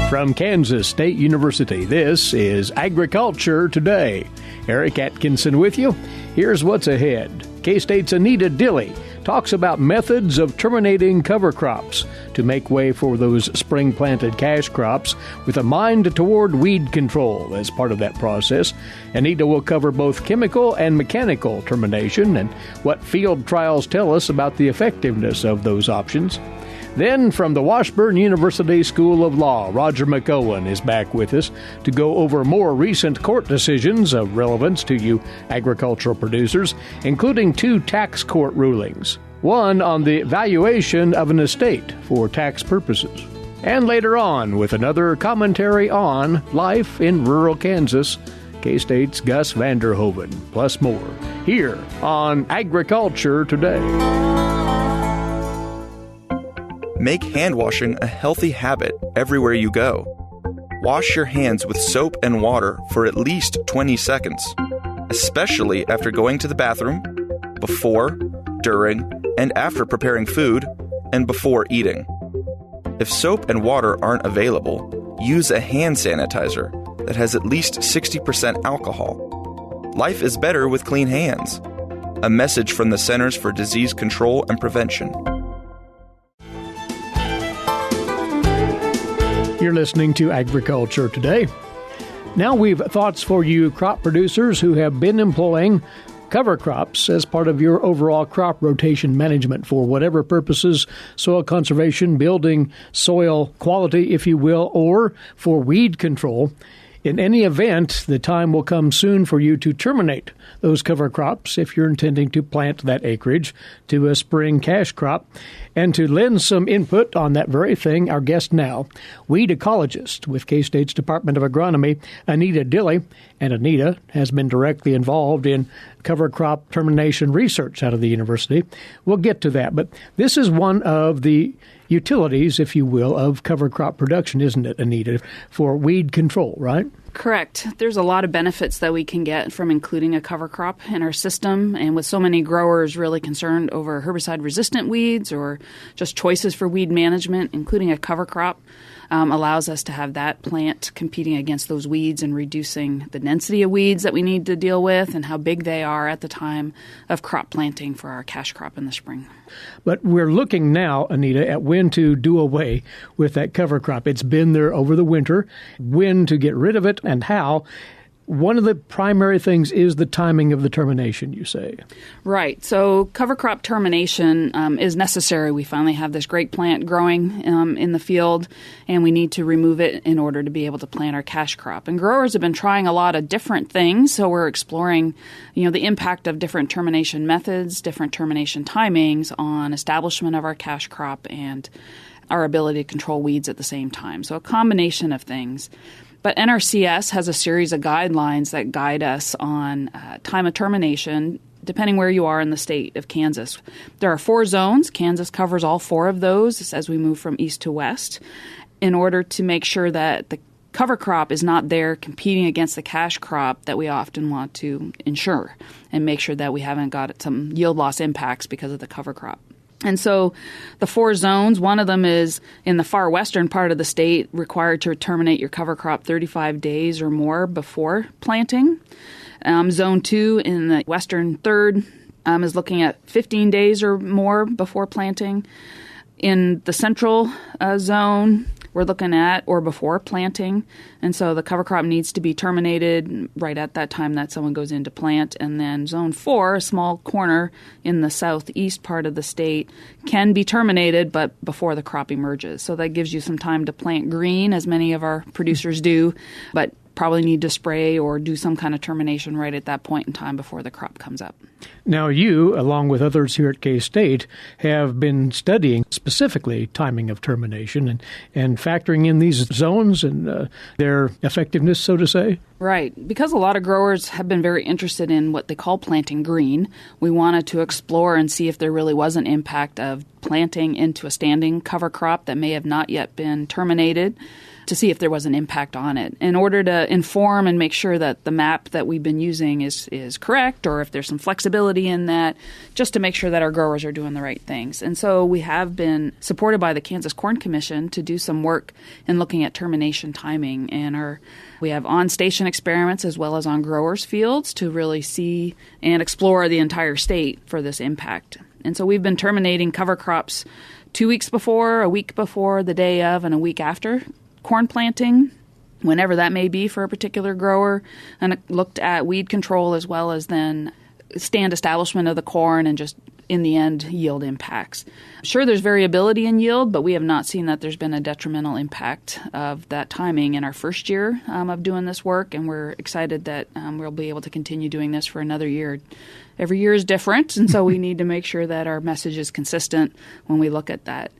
From Kansas State University, this is Agriculture Today. Eric Atkinson with you. Here's what's ahead. K-State's Anita Dille talks about methods of terminating cover crops to make way for those spring-planted cash crops with a mind toward weed control as part of that process. Anita will cover both chemical and mechanical termination and what field trials tell us about the effectiveness of those options. Then, from the Washburn University School of Law, Roger McEowen is back with us to go over more recent court decisions of relevance to you agricultural producers, including 2 tax court rulings. One on the valuation of an estate for tax purposes. And later on, with another commentary on life in rural Kansas, K-State's Gus Vanderhoeven, plus more, here on Agriculture Today. Make hand washing a healthy habit everywhere you go. Wash your hands with soap and water for at least 20 seconds, especially after going to the bathroom, before, during, and after preparing food, and before eating. If soap and water aren't available, use a hand sanitizer that has at least 60% alcohol. Life is better with clean hands. A message from the Centers for Disease Control and Prevention. You're listening to Agriculture Today. Now we've thoughts for you crop producers who have been employing cover crops as part of your overall crop rotation management for whatever purposes, soil conservation, building soil quality, if you will, or for weed control. In any event, the time will come soon for you to terminate those cover crops if you're intending to plant that acreage to a spring cash crop. And to lend some input on that very thing, our guest now, weed ecologist with K-State's Department of Agronomy, Anita Dille. And Anita has been directly involved in cover crop termination research out of the university. We'll get to that, but this is one of the utilities, if you will, of cover crop production, isn't it, Anita, for weed control, right? Correct. There's a lot of benefits that we can get from including a cover crop in our system, and with so many growers really concerned over herbicide-resistant weeds or just choices for weed management, including a cover crop allows us to have that plant competing against those weeds and reducing the density of weeds that we need to deal with and how big they are at the time of crop planting for our cash crop in the spring. But we're looking now, Anita, at when to do away with that cover crop. It's been there over the winter, when to get rid of it and how. One of the primary things is the timing of the termination, you say. Right. So cover crop termination is necessary. We finally have this great plant growing in the field, and we need to remove it in order to be able to plant our cash crop. And growers have been trying a lot of different things, so we're exploring, the impact of different termination methods, different termination timings on establishment of our cash crop and our ability to control weeds at the same time. So a combination of things. But NRCS has a series of guidelines that guide us on time of termination, depending where you are in the state of Kansas. There are 4 zones. Kansas covers all 4 of those as we move from east to west in order to make sure that the cover crop is not there competing against the cash crop that we often want to ensure and make sure that we haven't got some yield loss impacts because of the cover crop. And so the 4 zones, one of them is in the far western part of the state, required to terminate your cover crop 35 days or more before planting. Zone 2 in the western third is looking at 15 days or more before planting. In the central zone, we're looking at or before planting. And so the cover crop needs to be terminated right at that time that someone goes in to plant. And then zone 4, a small corner in the southeast part of the state, can be terminated, but before the crop emerges. So that gives you some time to plant green, as many of our producers do, but probably need to spray or do some kind of termination right at that point in time before the crop comes up. Now you, along with others here at K-State, have been studying specifically timing of termination and factoring in these zones and their effectiveness, so to say? Right. Because a lot of growers have been very interested in what they call planting green, we wanted to explore and see if there really was an impact of planting into a standing cover crop that may have not yet been terminated, to see if there was an impact on it, in order to inform and make sure that the map that we've been using is correct, or if there's some flexibility in that, just to make sure that our growers are doing the right things. And so we have been supported by the Kansas Corn Commission to do some work in looking at termination timing, and we have on-station experiments as well as on growers' fields to really see and explore the entire state for this impact. And so we've been terminating cover crops 2 weeks before, a week before, the day of, and a week after corn planting, whenever that may be for a particular grower, and looked at weed control as well as then stand establishment of the corn and just, in the end, yield impacts. Sure, there's variability in yield, but we have not seen that there's been a detrimental impact of that timing in our first year of doing this work, and we're excited that we'll be able to continue doing this for another year. Every year is different, and so we need to make sure that our message is consistent when we look at that.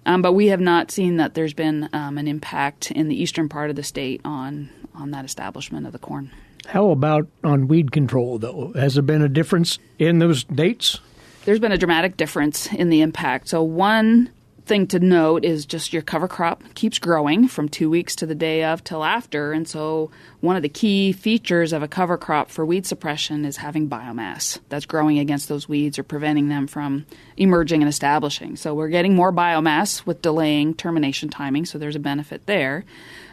But we have not seen that there's been an impact in the eastern part of the state on that establishment of the corn. How about on weed control, though? Has there been a difference in those dates? There's been a dramatic difference in the impact. So one thing to note is just your cover crop keeps growing from 2 weeks to the day of till after. And so one of the key features of a cover crop for weed suppression is having biomass that's growing against those weeds or preventing them from emerging and establishing. So we're getting more biomass with delaying termination timing, so there's a benefit there.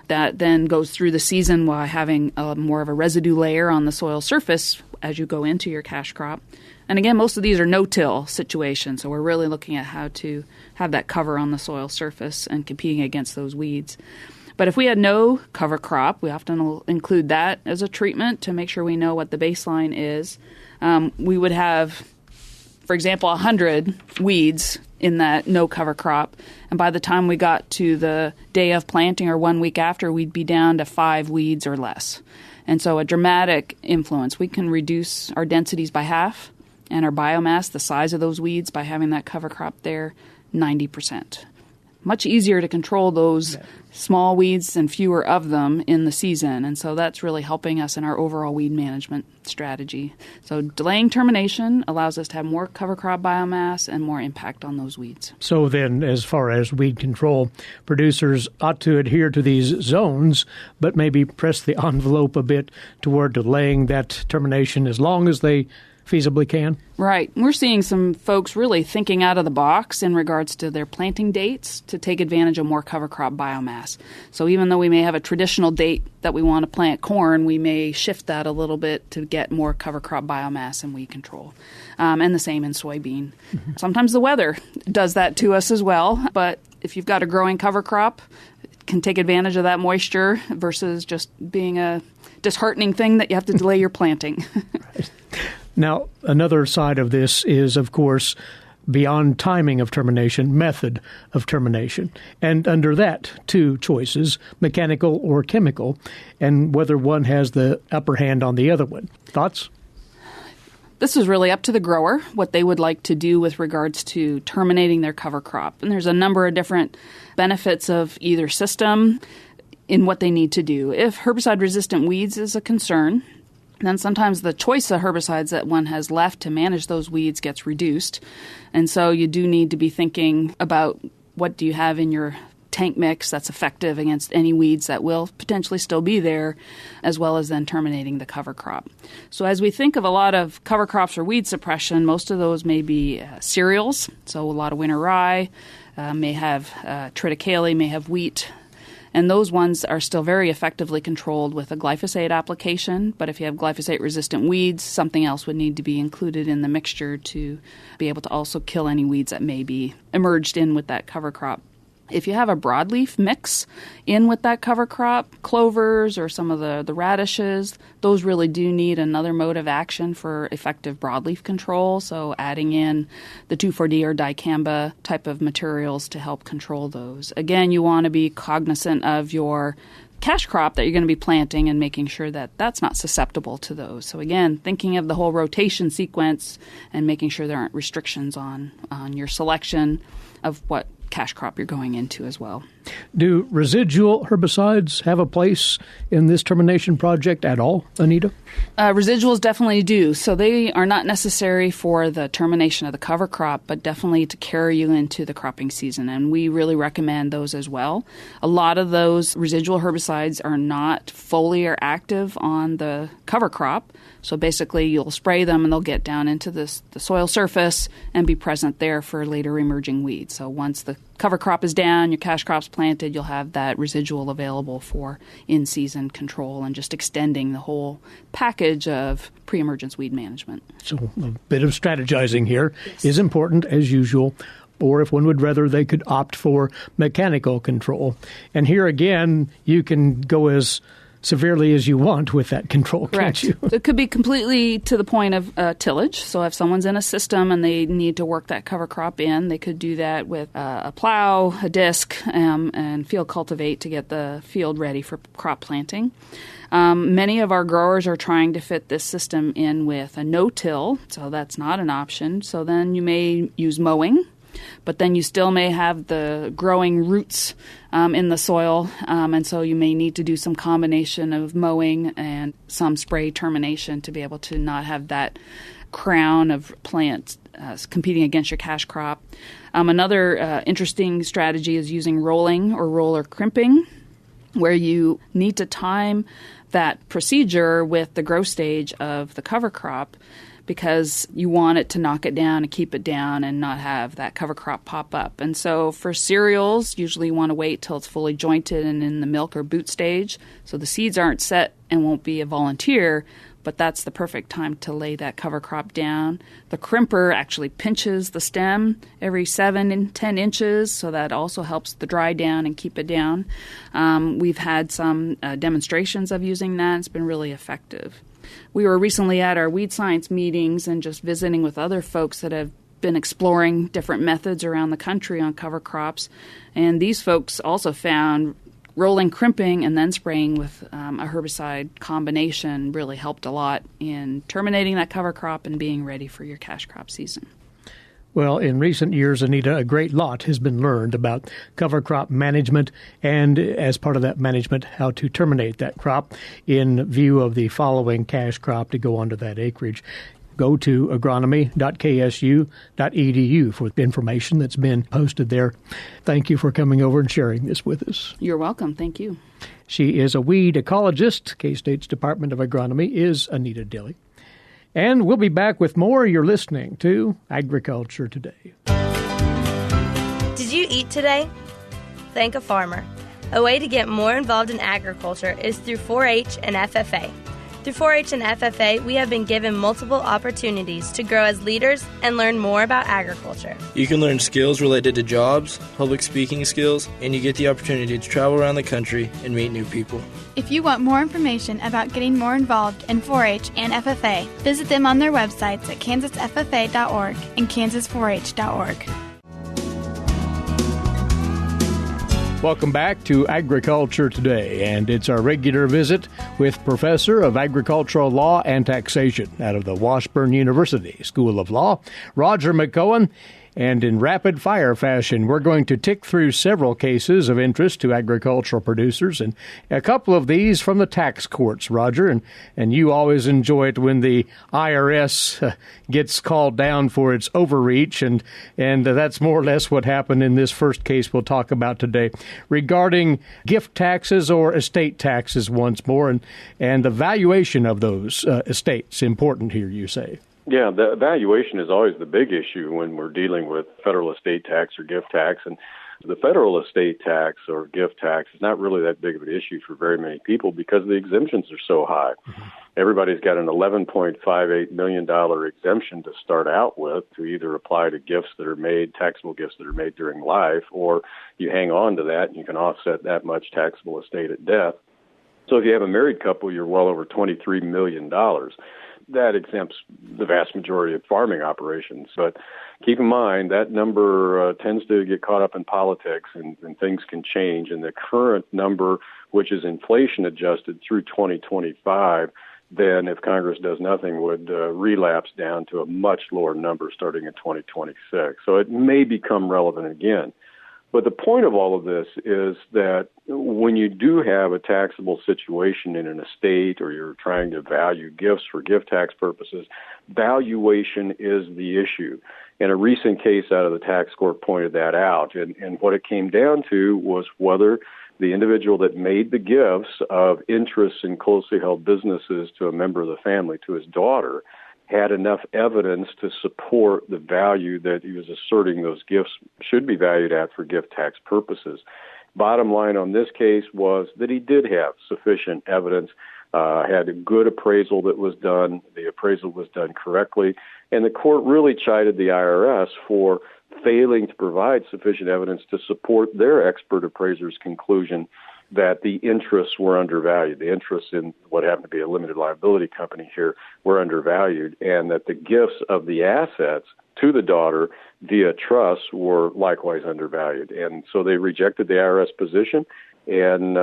That then goes through the season while having more of a residue layer on the soil surface as you go into your cash crop. And again, most of these are no-till situations, so we're really looking at how to have that cover on the soil surface and competing against those weeds. But if we had no cover crop, we often will include that as a treatment to make sure we know what the baseline is. We would have, for example, 100 weeds in that no cover crop, and by the time we got to the day of planting or 1 week after, we'd be down to 5 weeds or less. And so a dramatic influence. We can reduce our densities by half and our biomass, the size of those weeds, by having that cover crop there, 90%. Much easier to control those small weeds and fewer of them in the season. And so that's really helping us in our overall weed management strategy. So delaying termination allows us to have more cover crop biomass and more impact on those weeds. So then, as far as weed control, producers ought to adhere to these zones, but maybe press the envelope a bit toward delaying that termination as long as they feasibly can? Right. We're seeing some folks really thinking out of the box in regards to their planting dates to take advantage of more cover crop biomass. So even though we may have a traditional date that we want to plant corn, we may shift that a little bit to get more cover crop biomass and weed control. And the same in soybean. Mm-hmm. Sometimes the weather does that to us as well, but if you've got a growing cover crop, it can take advantage of that moisture versus just being a disheartening thing that you have to delay your planting. Right. Now, another side of this is, of course, beyond timing of termination, method of termination. And under that, two choices, mechanical or chemical, and whether one has the upper hand on the other one. Thoughts? This is really up to the grower, what they would like to do with regards to terminating their cover crop. And there's a number of different benefits of either system in what they need to do. If herbicide-resistant weeds is a concern, then sometimes the choice of herbicides that one has left to manage those weeds gets reduced. And so you do need to be thinking about what do you have in your tank mix that's effective against any weeds that will potentially still be there, as well as then terminating the cover crop. So as we think of a lot of cover crops or weed suppression, most of those may be cereals, so a lot of winter rye, may have triticale, may have wheat. And those ones are still very effectively controlled with a glyphosate application. But if you have glyphosate-resistant weeds, something else would need to be included in the mixture to be able to also kill any weeds that may be emerged in with that cover crop. If you have a broadleaf mix in with that cover crop, clovers or some of the radishes, those really do need another mode of action for effective broadleaf control. So adding in the 2,4-D or dicamba type of materials to help control those. Again, you want to be cognizant of your cash crop that you're going to be planting and making sure that that's not susceptible to those. So again, thinking of the whole rotation sequence and making sure there aren't restrictions on your selection of what cash crop you're going into as well. Do residual herbicides have a place in this termination project at all, Anita? Residuals definitely do. So they are not necessary for the termination of the cover crop, but definitely to carry you into the cropping season. And we really recommend those as well. A lot of those residual herbicides are not foliar active on the cover crop. So basically you'll spray them and they'll get down into the soil surface and be present there for later emerging weeds. So once the cover crop is down, your cash crop's planted, you'll have that residual available for in-season control and just extending the whole package of pre-emergence weed management. So a bit of strategizing here is important as usual. Or if one would rather, they could opt for mechanical control. And here again, you can go as severely as you want with that control, Correct. Can't you? It could be completely to the point of tillage. So if someone's in a system and they need to work that cover crop in, they could do that with a plow, a disc, and field cultivate to get the field ready for crop planting. Many of our growers are trying to fit this system in with a no-till, so that's not an option. So then you may use mowing, but then you still may have the growing roots in the soil, and so you may need to do some combination of mowing and some spray termination to be able to not have that crown of plants competing against your cash crop. Another interesting strategy is using rolling or roller crimping, where you need to time that procedure with the growth stage of the cover crop, because you want it to knock it down and keep it down and not have that cover crop pop up. And so for cereals, usually you want to wait till it's fully jointed and in the milk or boot stage, so the seeds aren't set and won't be a volunteer, but that's the perfect time to lay that cover crop down. The crimper actually pinches the stem every 7 and 10 inches, so that also helps the dry down and keep it down. We've had some demonstrations of using that. It's been really effective. We were recently at our weed science meetings and just visiting with other folks that have been exploring different methods around the country on cover crops. And these folks also found rolling crimping and then spraying with a herbicide combination really helped a lot in terminating that cover crop and being ready for your cash crop season. Well, in recent years, Anita, a great lot has been learned about cover crop management and, as part of that management, how to terminate that crop in view of the following cash crop to go onto that acreage. Go to agronomy.ksu.edu for information that's been posted there. Thank you for coming over and sharing this with us. You're welcome. Thank you. She is a weed ecologist. K-State's Department of Agronomy is Anita Dille. And we'll be back with more. You're listening to Agriculture Today. Did you eat today? Thank a farmer. A way to get more involved in agriculture is through 4-H and FFA. Through 4-H and FFA, we have been given multiple opportunities to grow as leaders and learn more about agriculture. You can learn skills related to jobs, public speaking skills, and you get the opportunity to travel around the country and meet new people. If you want more information about getting more involved in 4-H and FFA, visit them on their websites at kansasffa.org and kansas4h.org. Welcome back to Agriculture Today, and it's our regular visit with Professor of Agricultural Law and Taxation out of the Washburn University School of Law, Roger McEowen. And in rapid-fire fashion, we're going to tick through several cases of interest to agricultural producers, and a couple of these from the tax courts, Roger. And you always enjoy it when the IRS gets called down for its overreach, and that's more or less what happened in this first case we'll talk about today, regarding gift taxes or estate taxes once more, and the valuation of those estates. Important here, you say. Yeah, the valuation is always the big issue when we're dealing with federal estate tax or gift tax. And the federal estate tax or gift tax is not really that big of an issue for very many people because the exemptions are so high. Mm-hmm. Everybody's got an $11.58 million exemption to start out with to either apply to gifts that are made, taxable gifts that are made during life, or you hang on to that and you can offset that much taxable estate at death. So if you have a married couple, you're well over $23 million. That exempts the vast majority of farming operations. But keep in mind, that number tends to get caught up in politics, and things can change. And the current number, which is inflation adjusted through 2025, then if Congress does nothing, would relapse down to a much lower number starting in 2026. So it may become relevant again. But the point of all of this is that when you do have a taxable situation in an estate or you're trying to value gifts for gift tax purposes, valuation is the issue. And a recent case out of the tax court pointed that out. And what it came down to was whether the individual that made the gifts of interests in closely held businesses to a member of the family, to his daughter, had enough evidence to support the value that he was asserting those gifts should be valued at for gift tax purposes. Bottom line on this case was that he did have sufficient evidence, had a good appraisal that was done. The appraisal was done correctly. And the court really chided the IRS for failing to provide sufficient evidence to support their expert appraiser's conclusion that the interests were undervalued. The interests in what happened to be a limited liability company here were undervalued, and that the gifts of the assets to the daughter via trust were likewise undervalued. And so they rejected the IRS position, and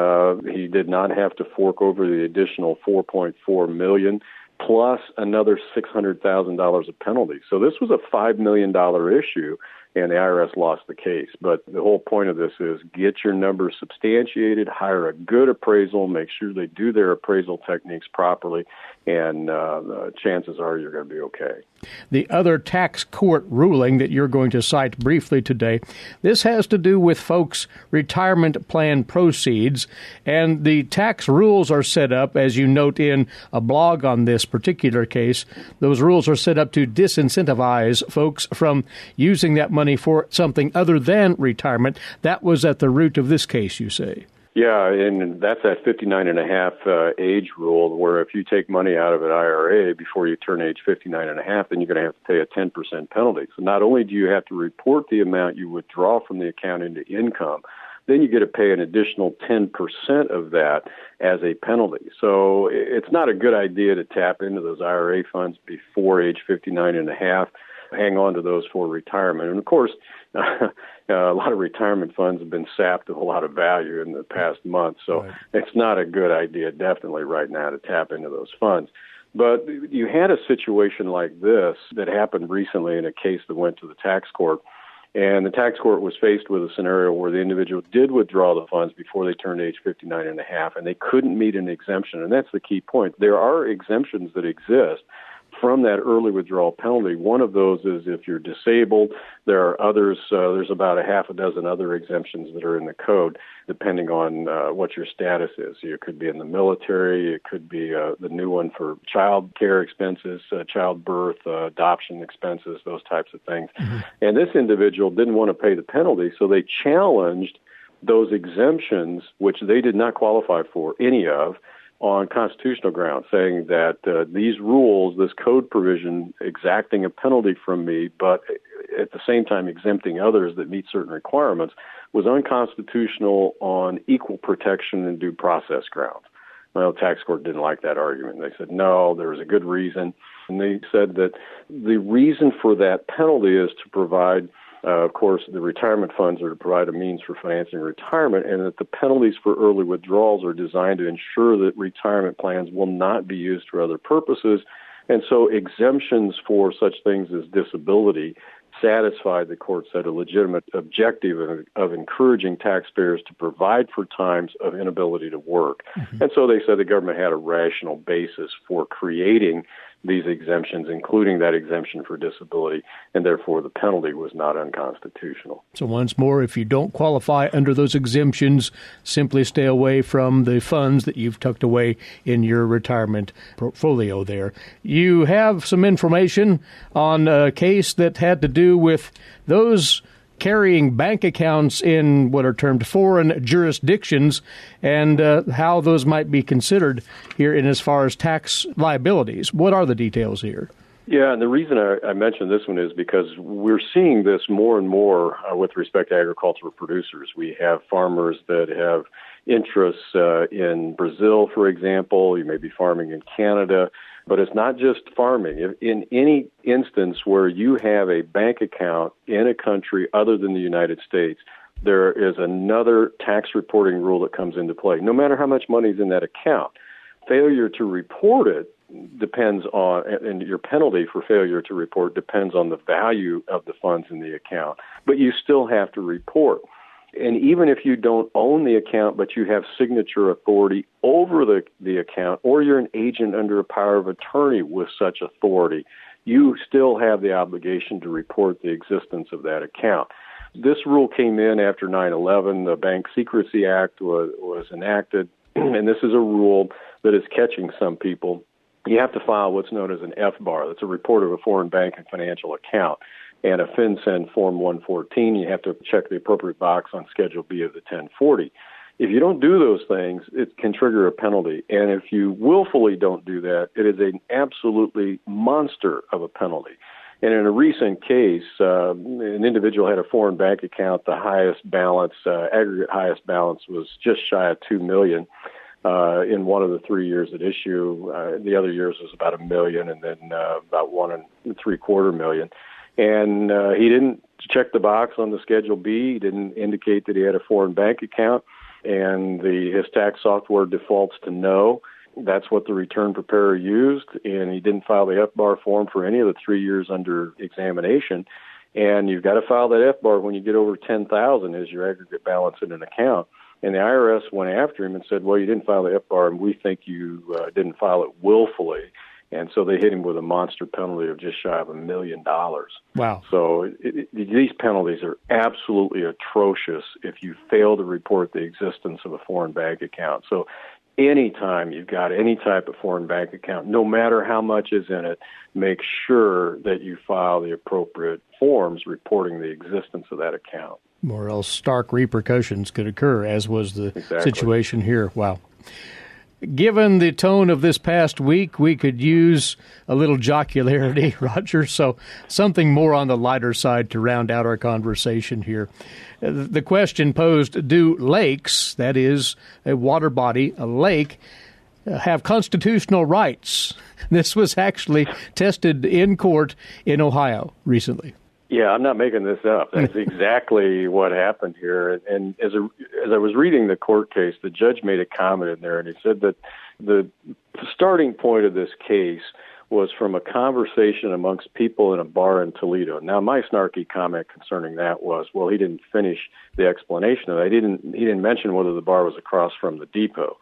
he did not have to fork over the additional $4.4 million plus another $600,000 of penalty. So this was a $5 million issue, and the IRS lost the case. But the whole point of this is get your numbers substantiated, hire a good appraisal, make sure they do their appraisal techniques properly, and chances are you're going to be okay. The other tax court ruling that you're going to cite briefly today, this has to do with folks' retirement plan proceeds, and the tax rules are set up, as you note in a blog on this particular case, those rules are set up to disincentivize folks from using that money for something other than retirement. That was at the root of this case, you say. Yeah, and that's that 59.5 age rule, where if you take money out of an IRA before you turn age 59.5, then you're going to have to pay a 10% penalty. So not only do you have to report the amount you withdraw from the account into income, then you get to pay an additional 10% of that as a penalty. So it's not a good idea to tap into those IRA funds before age 59.5. Hang on to those for retirement. And of course, a lot of retirement funds have been sapped of a lot of value in the past month. So right. It's not a good idea, definitely right now, to tap into those funds. But you had a situation like this that happened recently in a case that went to the tax court. And the tax court was faced with a scenario where the individual did withdraw the funds before they turned age 59.5, and they couldn't meet an exemption. And that's the key point. There are exemptions that exist from that early withdrawal penalty. One of those is if you're disabled. There are others. There's about a half a dozen other exemptions that are in the code, depending on what your status is. It could be in the military. It could be the new one for child care expenses, childbirth, adoption expenses, those types of things. Mm-hmm. And this individual didn't want to pay the penalty, so they challenged those exemptions, which they did not qualify for, any of, on constitutional grounds, saying that these rules, this code provision exacting a penalty from me, but at the same time exempting others that meet certain requirements, was unconstitutional on equal protection and due process grounds. Well, the tax court didn't like that argument. They said, no, there was a good reason. And they said that the reason for that penalty is to provide of course, the retirement funds are to provide a means for financing retirement, and that the penalties for early withdrawals are designed to ensure that retirement plans will not be used for other purposes. And so exemptions for such things as disability satisfied, the court said, a legitimate objective of encouraging taxpayers to provide for times of inability to work. Mm-hmm. And so they said the government had a rational basis for creating these exemptions, including that exemption for disability, and therefore the penalty was not unconstitutional. So once more, if you don't qualify under those exemptions, simply stay away from the funds that you've tucked away in your retirement portfolio there. You have some information on a case that had to do with those carrying bank accounts in what are termed foreign jurisdictions and how those might be considered here in as far as tax liabilities. What are the details here? Yeah, and the reason I mentioned this one is because we're seeing this more and more with respect to agricultural producers. We have farmers that have interests in Brazil, for example. You may be farming in Canada. But it's not just farming. In any instance where you have a bank account in a country other than the United States, there is another tax reporting rule that comes into play, no matter how much money is in that account. Failure to report it depends on, and your penalty for failure to report depends on the value of the funds in the account. But you still have to report. And even if you don't own the account, but you have signature authority over the account, or you're an agent under a power of attorney with such authority, you still have the obligation to report the existence of that account. This rule came in after 9/11. The Bank Secrecy Act was enacted, and this is a rule that is catching some people. You have to file what's known as an FBAR. That's a report of a foreign bank and financial account. And a FinCEN Form 114, you have to check the appropriate box on Schedule B of the 1040. If you don't do those things, it can trigger a penalty. And if you willfully don't do that, it is an absolutely monster of a penalty. And in a recent case, an individual had a foreign bank account. The highest balance, aggregate highest balance, was just shy of $2 million in one of the 3 years at issue. The other years was about $1 million, and then about $1.75 million. And he didn't check the box on the Schedule B. He didn't indicate that he had a foreign bank account, and his tax software defaults to no. That's what the return preparer used, and he didn't file the FBAR form for any of the 3 years under examination. And you've got to file that FBAR when you get over $10,000 as your aggregate balance in an account. And the IRS went after him and said, well, you didn't file the FBAR, and we think you didn't file it willfully. And so they hit him with a monster penalty of just shy of $1 million. Wow. So these penalties are absolutely atrocious if you fail to report the existence of a foreign bank account. So anytime you've got any type of foreign bank account, no matter how much is in it, make sure that you file the appropriate forms reporting the existence of that account. Or else stark repercussions could occur, as was the situation here. Wow. Given the tone of this past week, we could use a little jocularity, Roger, so something more on the lighter side to round out our conversation here. The question posed, do lakes, that is, a water body, a lake, have constitutional rights? This was actually tested in court in Ohio recently. Yeah, I'm not making this up. That's exactly what happened here. And as I was reading the court case, the judge made a comment in there, and he said that the starting point of this case was from a conversation amongst people in a bar in Toledo. Now, my snarky comment concerning that was, well, he didn't finish the explanation of that. He didn't mention whether the bar was across from the depot.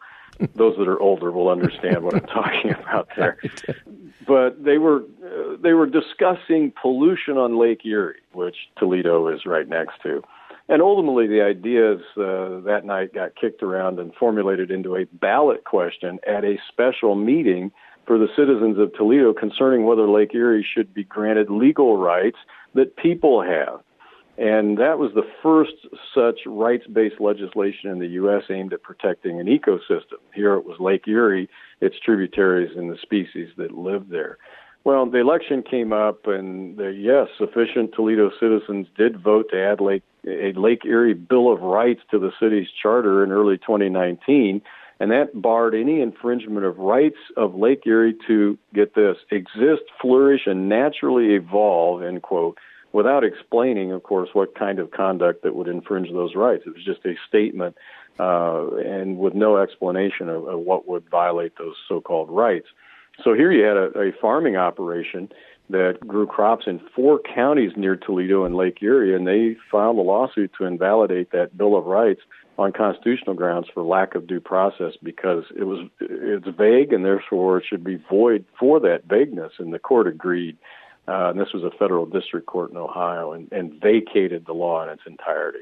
Those that are older will understand what I'm talking about there. But they were discussing pollution on Lake Erie, which Toledo is right next to. And ultimately, the ideas that night got kicked around and formulated into a ballot question at a special meeting for the citizens of Toledo concerning whether Lake Erie should be granted legal rights that people have. And that was the first such rights-based legislation in the U.S. aimed at protecting an ecosystem. Here it was Lake Erie, its tributaries, and the species that live there. Well, the election came up, and yes, sufficient Toledo citizens did vote to add a Lake Erie Bill of Rights to the city's charter in early 2019, and that barred any infringement of rights of Lake Erie to, get this, exist, flourish, and naturally evolve, end quote, without explaining, of course, what kind of conduct that would infringe those rights. It was just a statement and with no explanation of what would violate those so-called rights. So here you had a farming operation that grew crops in 4 counties near Toledo and Lake Erie, and they filed a lawsuit to invalidate that Bill of Rights on constitutional grounds for lack of due process because it's vague and therefore it should be void for that vagueness, and the court agreed. And this was a federal district court in Ohio and vacated the law in its entirety.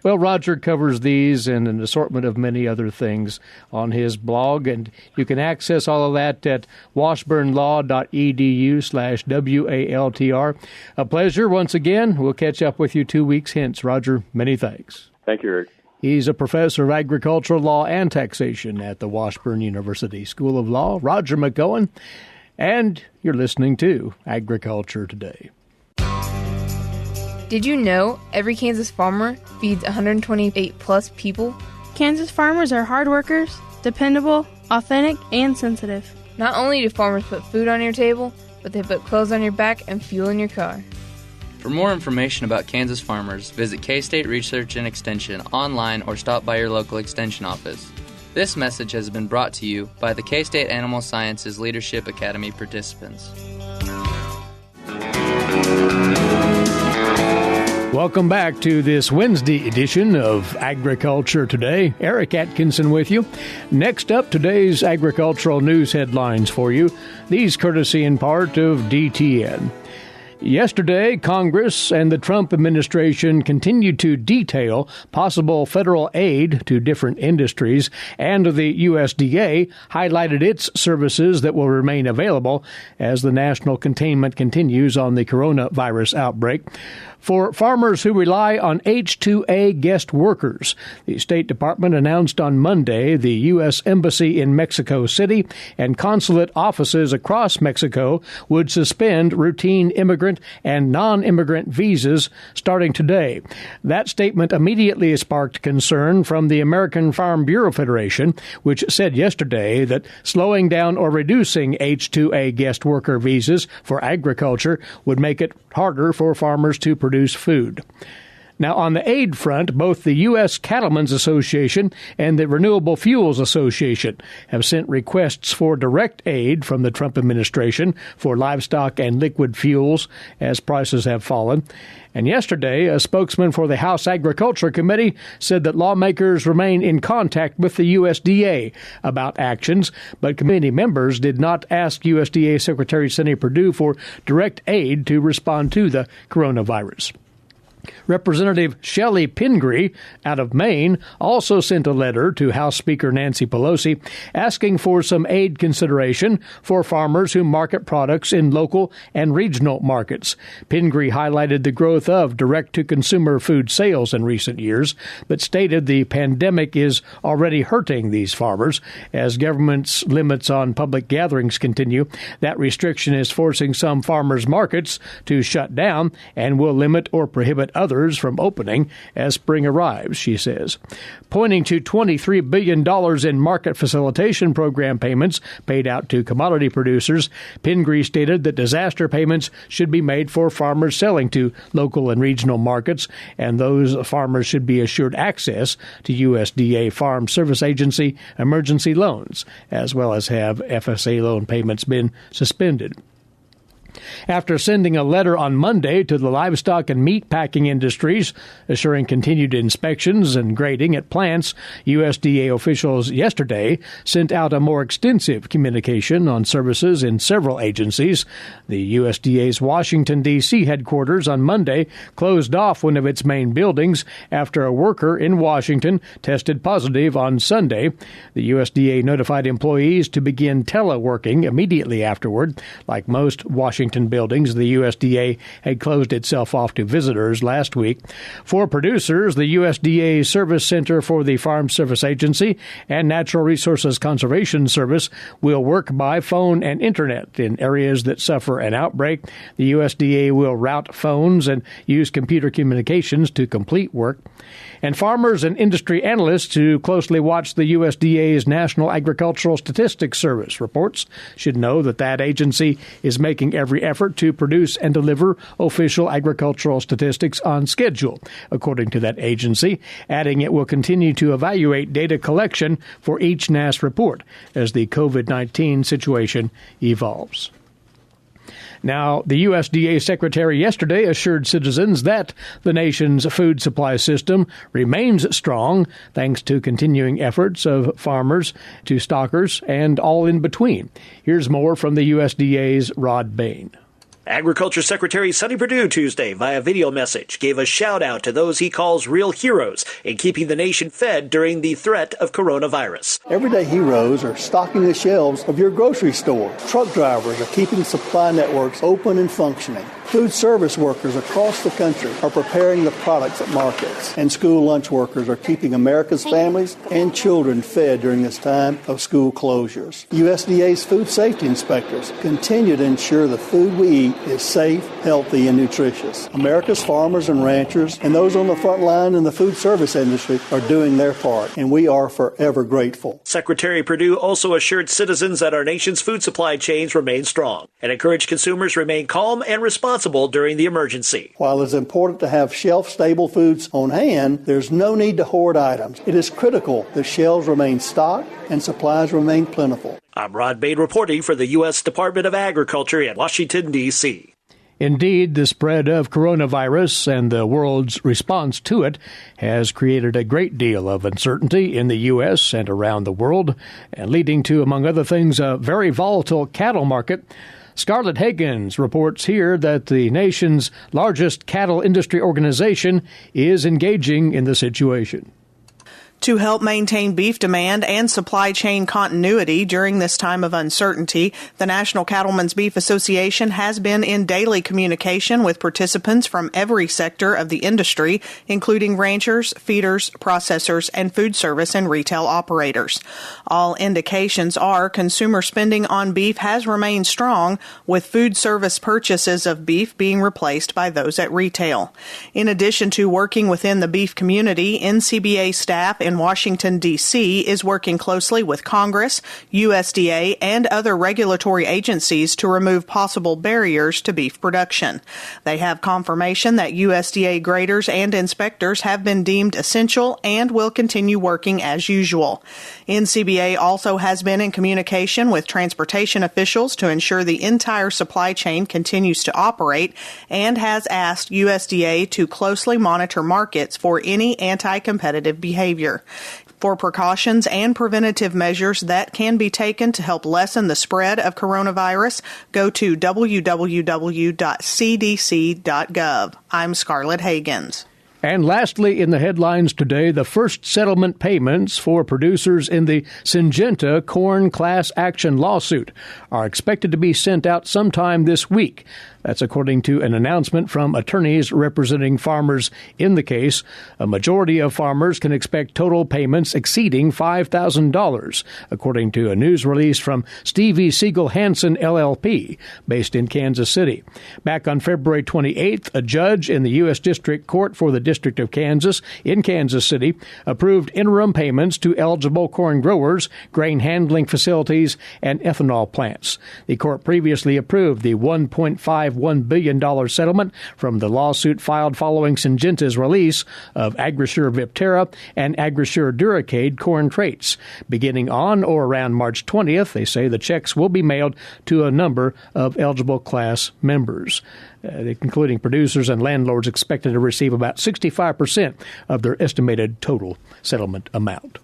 Well, Roger covers these and an assortment of many other things on his blog, and you can access all of that at washburnlaw.edu/WALTR. A pleasure once again. We'll catch up with you 2 weeks hence. Roger, many thanks. Thank you, Eric. He's a professor of agricultural law and taxation at the Washburn University School of Law, Roger McEowen. And you're listening to Agriculture Today. Did you know every Kansas farmer feeds 128-plus people? Kansas farmers are hard workers, dependable, authentic, and sensitive. Not only do farmers put food on your table, but they put clothes on your back and fuel in your car. For more information about Kansas farmers, visit K-State Research and Extension online or stop by your local extension office. This message has been brought to you by the K-State Animal Sciences Leadership Academy participants. Welcome back to this Wednesday edition of Agriculture Today. Eric Atkinson with you. Next up, today's agricultural news headlines for you. These courtesy in part of DTN. Yesterday, Congress and the Trump administration continued to detail possible federal aid to different industries, and the USDA highlighted its services that will remain available as the national containment continues on the coronavirus outbreak. For farmers who rely on H-2A guest workers, the State Department announced on Monday the U.S. Embassy in Mexico City and consulate offices across Mexico would suspend routine immigrant and non-immigrant visas starting today. That statement immediately sparked concern from the American Farm Bureau Federation, which said yesterday that slowing down or reducing H-2A guest worker visas for agriculture would make it harder for farmers to produce food. Now, on the aid front, both the U.S. Cattlemen's Association and the Renewable Fuels Association have sent requests for direct aid from the Trump administration for livestock and liquid fuels as prices have fallen. And yesterday, a spokesman for the House Agriculture Committee said that lawmakers remain in contact with the USDA about actions, but committee members did not ask USDA Secretary Sonny Perdue for direct aid to respond to the coronavirus. Representative Shelley Pingree out of Maine also sent a letter to House Speaker Nancy Pelosi asking for some aid consideration for farmers who market products in local and regional markets. Pingree highlighted the growth of direct-to-consumer food sales in recent years, but stated the pandemic is already hurting these farmers. As government's limits on public gatherings continue, that restriction is forcing some farmers' markets to shut down and will limit or prohibit others from opening as spring arrives, she says. Pointing to $23 billion in market facilitation program payments paid out to commodity producers, Pingree stated that disaster payments should be made for farmers selling to local and regional markets, and those farmers should be assured access to USDA Farm Service Agency emergency loans, as well as have FSA loan payments been suspended. After sending a letter on Monday to the livestock and meat packing industries, assuring continued inspections and grading at plants, USDA officials yesterday sent out a more extensive communication on services in several agencies. The USDA's Washington, D.C. headquarters on Monday closed off one of its main buildings after a worker in Washington tested positive on Sunday. The USDA notified employees to begin teleworking immediately afterward. Like most Washington buildings, the USDA had closed itself off to visitors last week. For producers, the USDA Service Center for the Farm Service Agency and Natural Resources Conservation Service will work by phone and internet. In areas that suffer an outbreak, the USDA will route phones and use computer communications to complete work. And farmers and industry analysts who closely watch the USDA's National Agricultural Statistics Service reports should know that that agency is making every effort to produce and deliver official agricultural statistics on schedule, according to that agency, adding it will continue to evaluate data collection for each NASS report as the COVID-19 situation evolves. Now, the USDA Secretary yesterday assured citizens that the nation's food supply system remains strong thanks to continuing efforts of farmers to stockers and all in between. Here's more from the USDA's Rod Bain. Agriculture Secretary Sonny Perdue Tuesday, via video message, gave a shout-out to those he calls real heroes in keeping the nation fed during the threat of coronavirus. Everyday heroes are stocking the shelves of your grocery store. Truck drivers are keeping supply networks open and functioning. Food service workers across the country are preparing the products at markets. And school lunch workers are keeping America's families and children fed during this time of school closures. USDA's food safety inspectors continue to ensure the food we eat is safe, healthy, and nutritious. America's farmers and ranchers and those on the front line in the food service industry are doing their part, and we are forever grateful. Secretary Perdue also assured citizens that our nation's food supply chains remain strong and encouraged consumers remain calm and responsible during the emergency. While it's important to have shelf-stable foods on hand, there's no need to hoard items. It is critical that shelves remain stocked and supplies remain plentiful. I'm Rod Bain reporting for the U.S. Department of Agriculture in Washington, D.C. Indeed, the spread of coronavirus and the world's response to it has created a great deal of uncertainty in the U.S. and around the world, and leading to, among other things, a very volatile cattle market. Scarlett Higgins reports here that the nation's largest cattle industry organization is engaging in the situation. To help maintain beef demand and supply chain continuity during this time of uncertainty, the National Cattlemen's Beef Association has been in daily communication with participants from every sector of the industry, including ranchers, feeders, processors, and food service and retail operators. All indications are consumer spending on beef has remained strong, with food service purchases of beef being replaced by those at retail. In addition to working within the beef community, NCBA staff in Washington, D.C. is working closely with Congress, USDA, and other regulatory agencies to remove possible barriers to beef production. They have confirmation that USDA graders and inspectors have been deemed essential and will continue working as usual. NCBA also has been in communication with transportation officials to ensure the entire supply chain continues to operate and has asked USDA to closely monitor markets for any anti-competitive behavior. For precautions and preventative measures that can be taken to help lessen the spread of coronavirus, go to www.cdc.gov. I'm Scarlett Higgins. And lastly, in the headlines today, the first settlement payments for producers in the Syngenta corn class action lawsuit are expected to be sent out sometime this week. That's according to an announcement from attorneys representing farmers in the case. A majority of farmers can expect total payments exceeding $5,000, according to a news release from Stevie Siegel Hansen LLP, based in Kansas City. Back on February 28th, a judge in the U.S. District Court for the District of Kansas in Kansas City approved interim payments to eligible corn growers, grain handling facilities, and ethanol plants. The court previously approved the $1.51 billion settlement from the lawsuit filed following Syngenta's release of Agrisure Viptera and Agrisure Duracade corn traits. Beginning on or around March 20th, they say the checks will be mailed to a number of eligible class members, including producers and landlords expected to receive about 65% of their estimated total settlement amount.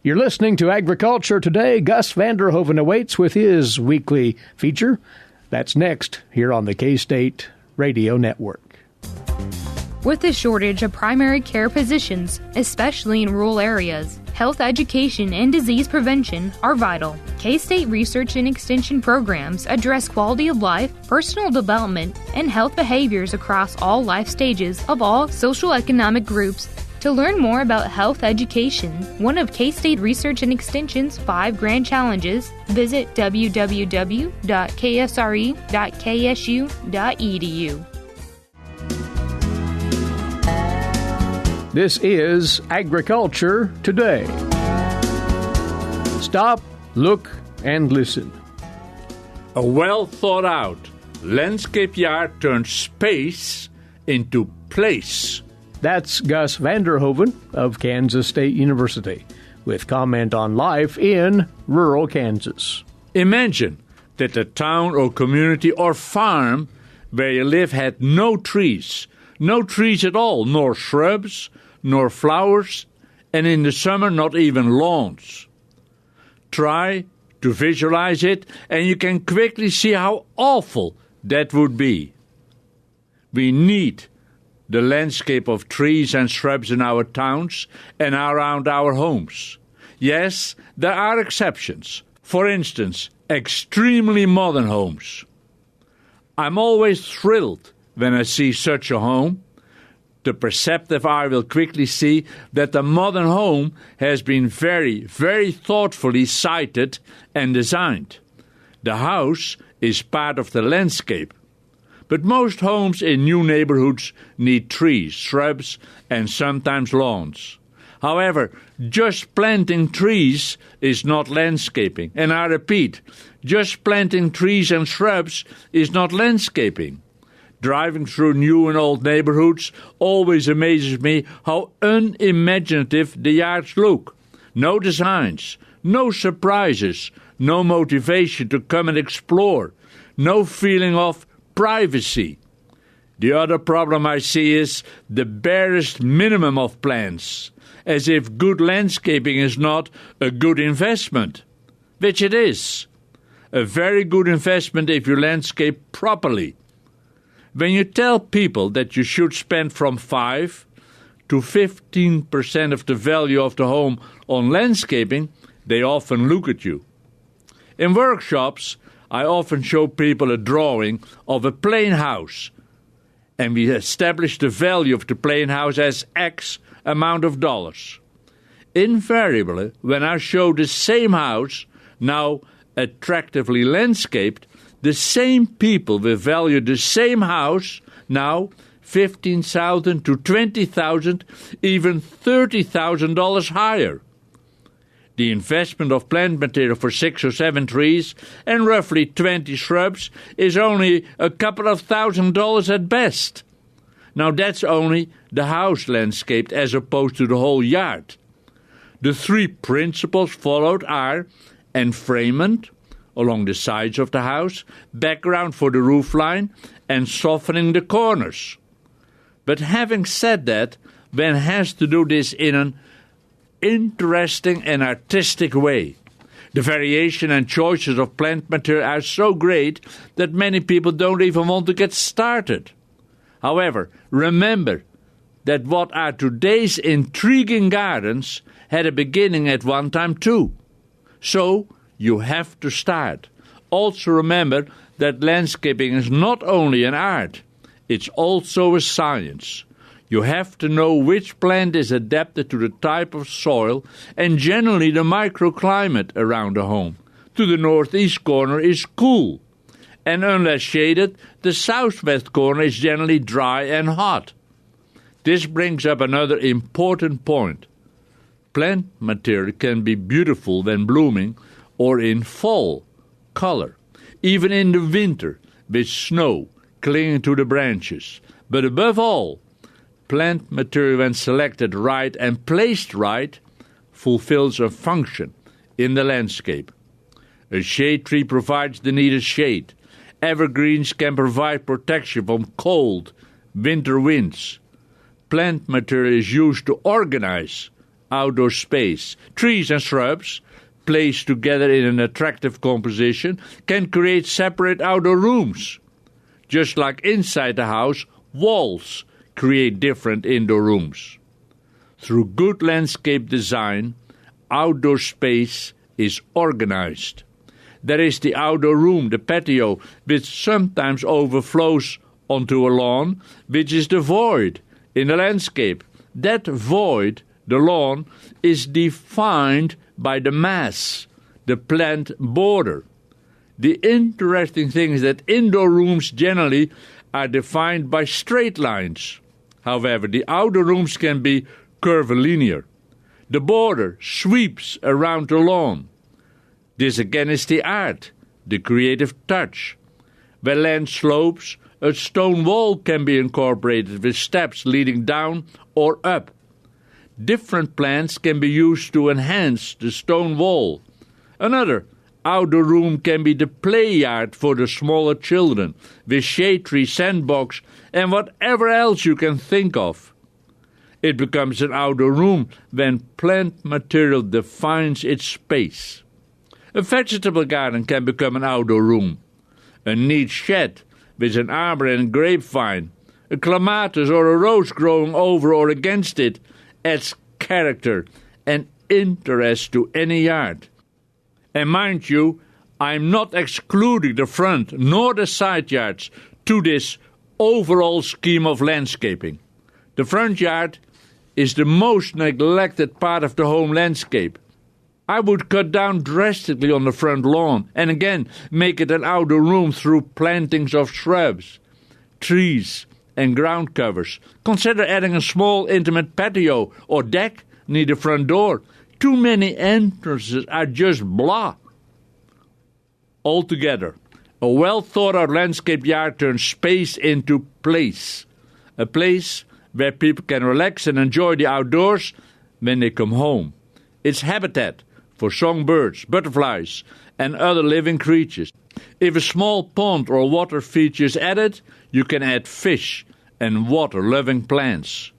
You're listening to Agriculture Today. Gus Vanderhoeven awaits with his weekly feature. That's next here on the K-State Radio Network. With the shortage of primary care physicians, especially in rural areas, health education and disease prevention are vital. K-State Research and Extension programs address quality of life, personal development, and health behaviors across all life stages of all social economic groups. To learn more about health education, one of K-State Research and Extension's 5 grand challenges, visit www.ksre.ksu.edu. This is Agriculture Today. Stop, look, and listen. A well-thought-out landscape yard turns space into place. That's Gus Vanderhoeven of Kansas State University with comment on life in rural Kansas. Imagine that a town or community or farm where you live had no trees at all, nor shrubs, nor flowers, and in the summer not even lawns. Try to visualize it, and you can quickly see how awful that would be. We need the landscape of trees and shrubs in our towns and around our homes. Yes, there are exceptions. For instance, extremely modern homes. I'm always thrilled when I see such a home. The perceptive eye will quickly see that the modern home has been very, very thoughtfully sited and designed. The house is part of the landscape. But most homes in new neighborhoods need trees, shrubs, and sometimes lawns. However, just planting trees is not landscaping. And I repeat, just planting trees and shrubs is not landscaping. Driving through new and old neighborhoods always amazes me how unimaginative the yards look. No designs, no surprises, no motivation to come and explore, no feeling of privacy. The other problem I see is the barest minimum of plants, as if good landscaping is not a good investment, which it is. A very good investment if you landscape properly. When you tell people that you should spend from 5 to 15% of the value of the home on landscaping, they often look at you. In workshops, I often show people a drawing of a plain house, and we establish the value of the plain house as X amount of dollars. Invariably, when I show the same house, now attractively landscaped, the same people will value the same house, now $15,000 to $20,000, even $30,000 higher. The investment of plant material for 6 or 7 trees and roughly 20 shrubs is only a couple of $1,000s at best. Now that's only the house landscaped as opposed to the whole yard. The 3 principles followed are enfrainment along the sides of the house, background for the roof line, and softening the corners. But having said that, one has to do this in an interesting and artistic way. The variation and choices of plant material are so great that many people don't even want to get started. However, remember that what are today's intriguing gardens had a beginning at one time too. So you have to start. Also remember that landscaping is not only an art, it's also a science. You have to know which plant is adapted to the type of soil and generally the microclimate around the home. To the northeast corner is cool, and unless shaded, the southwest corner is generally dry and hot. This brings up another important point. Plant material can be beautiful when blooming or in fall color, even in the winter with snow clinging to the branches. But above all, plant material, when selected right and placed right, fulfills a function in the landscape. A shade tree provides the needed shade. Evergreens can provide protection from cold winter winds. Plant material is used to organize outdoor space. Trees and shrubs, placed together in an attractive composition, can create separate outdoor rooms. Just like inside the house, walls create different indoor rooms. Through good landscape design, outdoor space is organized. There is the outdoor room, the patio, which sometimes overflows onto a lawn, which is the void in the landscape. That void, the lawn, is defined by the mass, the plant border. The interesting thing is that indoor rooms generally are defined by straight lines. However, the outdoor rooms can be curvilinear. The border sweeps around the lawn. This again is the art, the creative touch. Where land slopes, a stone wall can be incorporated with steps leading down or up. Different plants can be used to enhance the stone wall. Another outdoor room can be the play yard for the smaller children, with shade tree, sandbox, and whatever else you can think of. It becomes an outdoor room when plant material defines its space. A vegetable garden can become an outdoor room. A neat shed with an arbor and grapevine, a clematis or a rose growing over or against it adds character and interest to any yard. And mind you, I'm not excluding the front nor the side yards to this overall scheme of landscaping. The front yard is the most neglected part of the home landscape. I would cut down drastically on the front lawn and again make it an outdoor room through plantings of shrubs, trees, and ground covers. Consider adding a small intimate patio or deck near the front door. Too many entrances are just blah. Altogether, a well-thought-out landscape yard turns space into place. A place where people can relax and enjoy the outdoors when they come home. It's habitat for songbirds, butterflies, and other living creatures. If a small pond or water feature is added, you can add fish and water-loving plants.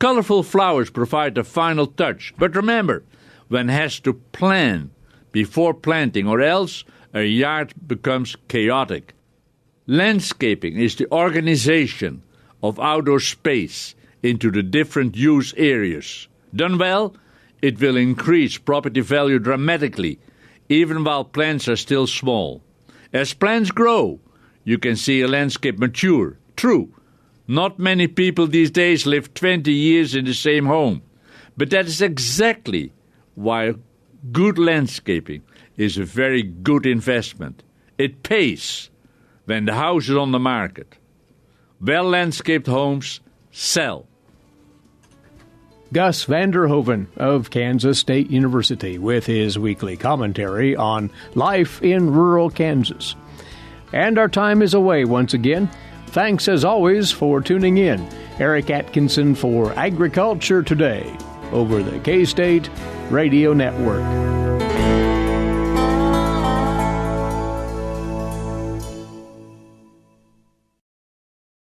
Colorful flowers provide the final touch, but remember, one has to plan before planting, or else a yard becomes chaotic. Landscaping is the organization of outdoor space into the different use areas. Done well, it will increase property value dramatically, even while plants are still small. As plants grow, you can see a landscape mature. True, not many people these days live 20 years in the same home, but that is exactly why good landscaping is a very good investment. It pays when the house is on the market. Well-landscaped homes sell. Gus Vander Hoeven of Kansas State University with his weekly commentary on life in rural Kansas. And our time is away once again. Thanks as always for tuning in. Eric Atkinson for Agriculture Today over the K-State Radio Network.